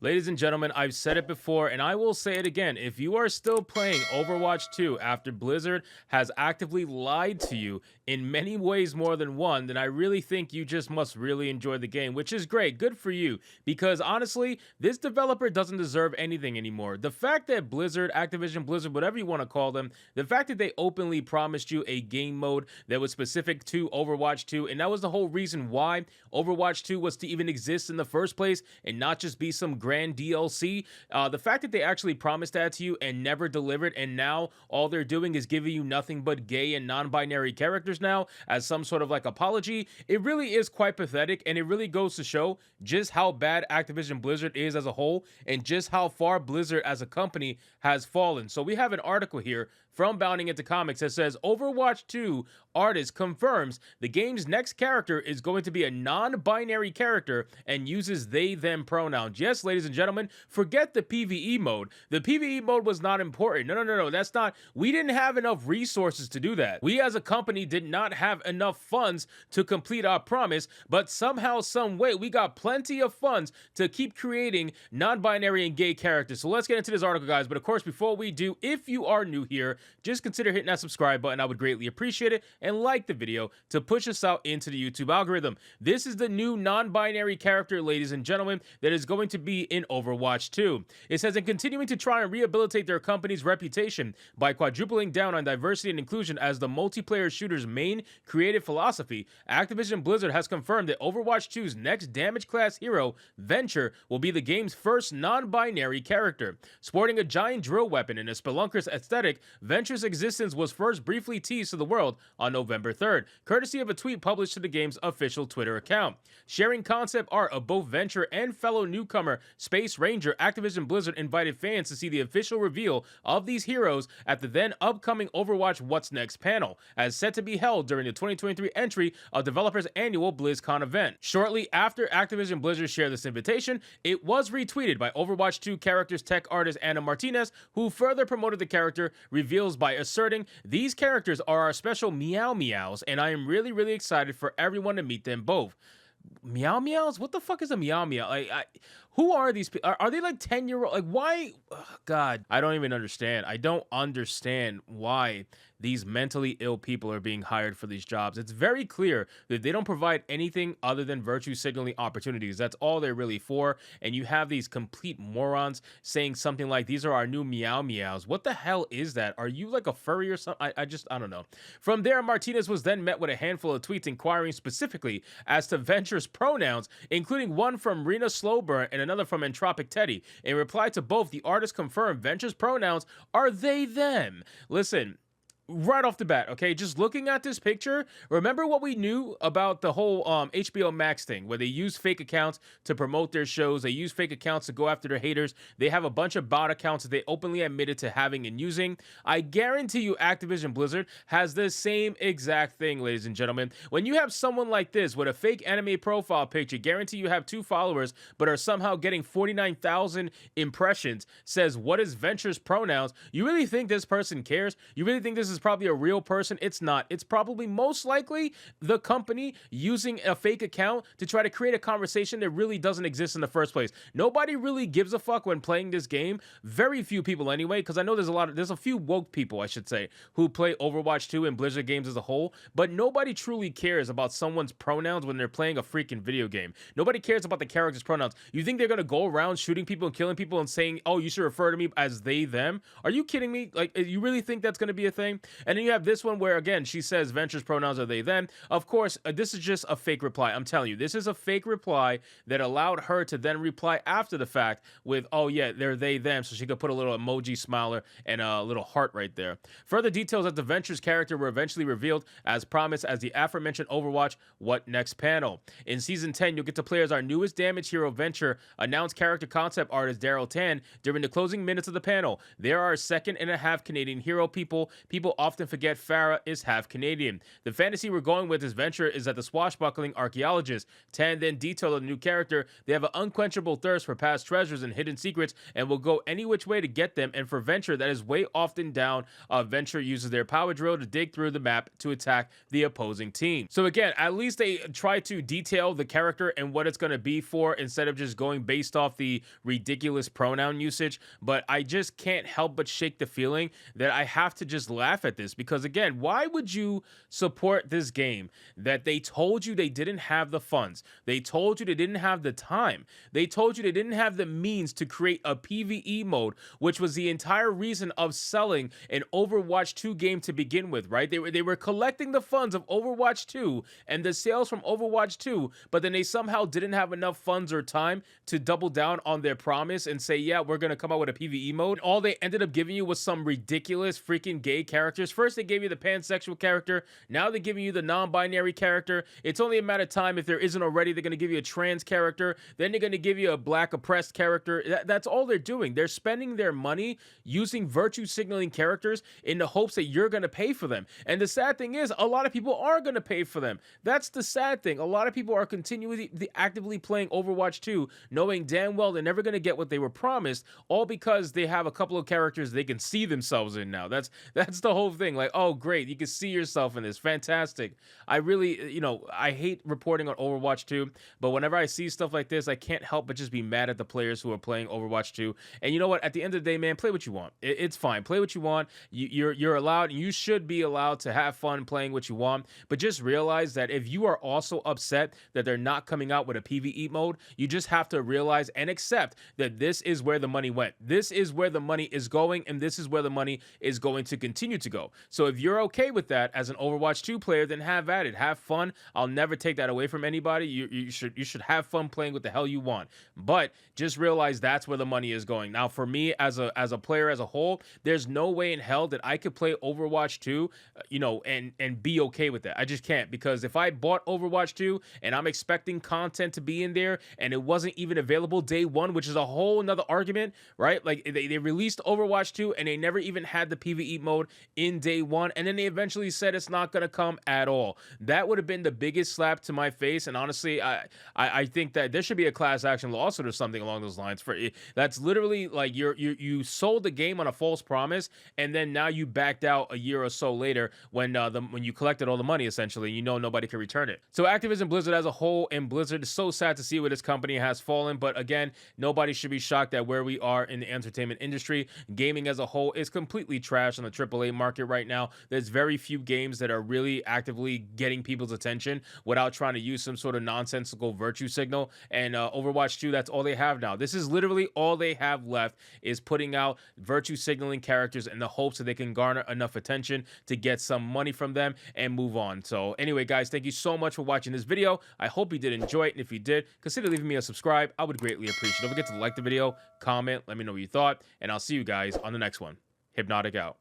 Ladies and gentlemen, I've said it before and I will say it again. If you are still playing Overwatch 2 after Blizzard has actively lied to you in many ways more than one, then I really think you just must really enjoy the game, which is great. Good for you. Because honestly, this developer doesn't deserve anything anymore. The fact that Blizzard, Activision Blizzard, whatever you want to call them, the fact that they openly promised you a game mode that was specific to Overwatch 2, and that was the whole reason why Overwatch 2 was to even exist in the first place and not just be some grand DLC. The fact that they actually promised that to you and never delivered, and now all they're doing is giving you nothing but gay and non-binary characters now as some sort of like apology, it really is quite pathetic, and it really goes to show just how bad Activision Blizzard is as a whole and just how far Blizzard as a company has fallen. So we have an article here from Bounding Into Comics that says Overwatch 2 artist confirms the game's next character is going to be a non-binary character and uses they them pronouns. Yes, ladies and gentlemen, forget the PVE mode. The PVE mode was not important. No, that's not. We didn't have enough resources to do that. We as a company did not have enough funds to complete our promise, but somehow, some way, we got plenty of funds to keep creating non-binary and gay characters. So let's get into this article, guys. But of course, before we do, if you are new here, just consider hitting that subscribe button. I would greatly appreciate it, and like the video to push us out into the YouTube algorithm. This is the new non-binary character, ladies and gentlemen, that is going to be in Overwatch 2. It says, in continuing to try and rehabilitate their company's reputation by quadrupling down on diversity and inclusion as the multiplayer shooter's main creative philosophy, Activision Blizzard has confirmed that Overwatch 2's next damage class hero, Venture, will be the game's first non-binary character. Sporting a giant drill weapon and a spelunker's aesthetic, Venture's existence was first briefly teased to the world on November 3rd, courtesy of a tweet published to the game's official Twitter account. Sharing concept art of both Venture and fellow newcomer Space Ranger, Activision Blizzard invited fans to see the official reveal of these heroes at the then upcoming Overwatch What's Next panel, as set to be held during the 2023 entry of developers' annual BlizzCon event. Shortly after Activision Blizzard shared this invitation, it was retweeted by Overwatch 2 characters tech artist Anna Martinez, who further promoted the character reveals by asserting, "These characters are our special meow meows, and I am really excited for everyone to meet them both." Meow meows? What the fuck is a meow meow? Who are these people? Are they like 10-year-old? Like, why? Ugh, God, I don't even understand. I don't understand why these mentally ill people are being hired for these jobs. It's very clear that they don't provide anything other than virtue signaling opportunities. That's all they're really for. And you have these complete morons saying something like, these are our new meow meows. What the hell is that? Are you like a furry or something? I don't know. From there, Martinez was then met with a handful of tweets inquiring specifically as to Venture's pronouns, including one from Rena Slowburn and another from Entropic Teddy. In reply to both, the artist confirmed Venture's pronouns are they, them. Listen, right off the bat, okay, just looking at this picture, remember what we knew about the whole HBO Max thing, where they use fake accounts to promote their shows, they use fake accounts to go after their haters, they have a bunch of bot accounts that they openly admitted to having and using. I guarantee you Activision Blizzard has the same exact thing, ladies and gentlemen. When you have someone like this with a fake anime profile picture, guarantee you have 2 followers, but are somehow getting 49,000 impressions, says, what is Venture's pronouns? You really think this person cares? You really think this is probably a real person? It's not. It's probably most likely the company using a fake account to try to create a conversation that really doesn't exist in the first place. Nobody really gives a fuck when playing this game. Very few people anyway, because I know there's a few woke people, I should say, who play Overwatch 2 and Blizzard games as a whole, but nobody truly cares about someone's pronouns when they're playing a freaking video game. Nobody cares about the character's pronouns. You think they're going to go around shooting people and killing people and saying, oh, you should refer to me as they, them? Are you kidding me? Like, you really think that's going to be a thing? And then you have this one where, again, she says Venture's pronouns are they, them. Of course, this is just a fake reply. I'm telling you, this is a fake reply that allowed her to then reply after the fact with, oh, yeah, they're they, them. So she could put a little emoji smiler and a little heart right there. Further details of the Venture's character were eventually revealed as promised as the aforementioned Overwatch What Next panel. In Season 10, you'll get to play as our newest damage hero, Venture, announced character concept artist Daryl Tan during the closing minutes of the panel. There are 2.5 Canadian hero people often forget Farah is half Canadian. The fantasy we're going with this venture is that the swashbuckling archaeologist, Tan then detailed a new character. They have an unquenchable thirst for past treasures and hidden secrets and will go any which way to get them. And for Venture, that is way often down. Venture uses their power drill to dig through the map to attack the opposing team. So again, at least they try to detail the character and what it's going to be for instead of just going based off the ridiculous pronoun usage. But I just can't help but shake the feeling that I have to just laugh at this, because again, why would you support this game that they told you they didn't have the funds, they told you they didn't have the time, they told you they didn't have the means to create a PVE mode, which was the entire reason of selling an Overwatch 2 game to begin with, right? They were collecting the funds of Overwatch 2 and the sales from Overwatch 2, but then they somehow didn't have enough funds or time to double down on their promise and say, yeah, we're going to come out with a PVE mode. All they ended up giving you was some ridiculous freaking gay characters. First, they gave you the pansexual character. Now they're giving you the non-binary character. It's only a matter of time. If there isn't already, they're going to give you a trans character. Then they're going to give you a black oppressed character. That's all they're doing. They're spending their money using virtue signaling characters in the hopes that you're going to pay for them. And the sad thing is, a lot of people are going to pay for them. That's the sad thing. A lot of people are continually actively playing Overwatch 2, knowing damn well they're never going to get what they were promised, all because they have a couple of characters they can see themselves in now. That's the whole thing. Like, oh, great, you can see yourself in this. Fantastic. I really, I hate reporting on Overwatch 2, but whenever I see stuff like this, I can't help but just be mad at the players who are playing Overwatch 2. And you know what? At the end of the day, man, play what you want. It's fine. Play what you want. You're allowed, and you should be allowed to have fun playing what you want. But just realize that if you are also upset that they're not coming out with a PvE mode, you just have to realize and accept that this is where the money went. This is where the money is going, and this is where the money is going to continue to go. So if you're okay with that as an Overwatch 2 player, then have at it. Have fun. I'll never take that away from anybody. You should have fun playing what the hell you want. But just realize that's where the money is going. Now, for me as a player as a whole, there's no way in hell that I could play Overwatch 2, and be okay with that. I just can't, because if I bought Overwatch 2 and I'm expecting content to be in there and it wasn't even available day one, which is a whole another argument, right? Like they released Overwatch 2 and they never even had the PvE mode in day one, and then they eventually said it's not gonna come at all. That would have been the biggest slap to my face. And honestly, I think that there should be a class action lawsuit or something along those lines. For that's literally like you sold the game on a false promise, and then now you backed out a year or so later when you collected all the money, essentially. Nobody can return it. So Activision Blizzard as a whole, and Blizzard is so sad to see where this company has fallen. But again, nobody should be shocked at where we are in the entertainment industry. Gaming as a whole is completely trash on the AAA market right now. There's very few games that are really actively getting people's attention without trying to use some sort of nonsensical virtue signal. And Overwatch 2, that's all they have now. This is literally all they have left, is putting out virtue signaling characters in the hopes that they can garner enough attention to get some money from them and move on. So anyway, guys, thank you so much for watching this video. I hope you did enjoy it, and if you did, consider leaving me a subscribe. I would greatly appreciate it. Don't forget to like the video, comment, let me know what you thought, and I'll see you guys on the next one. Hypnotic out.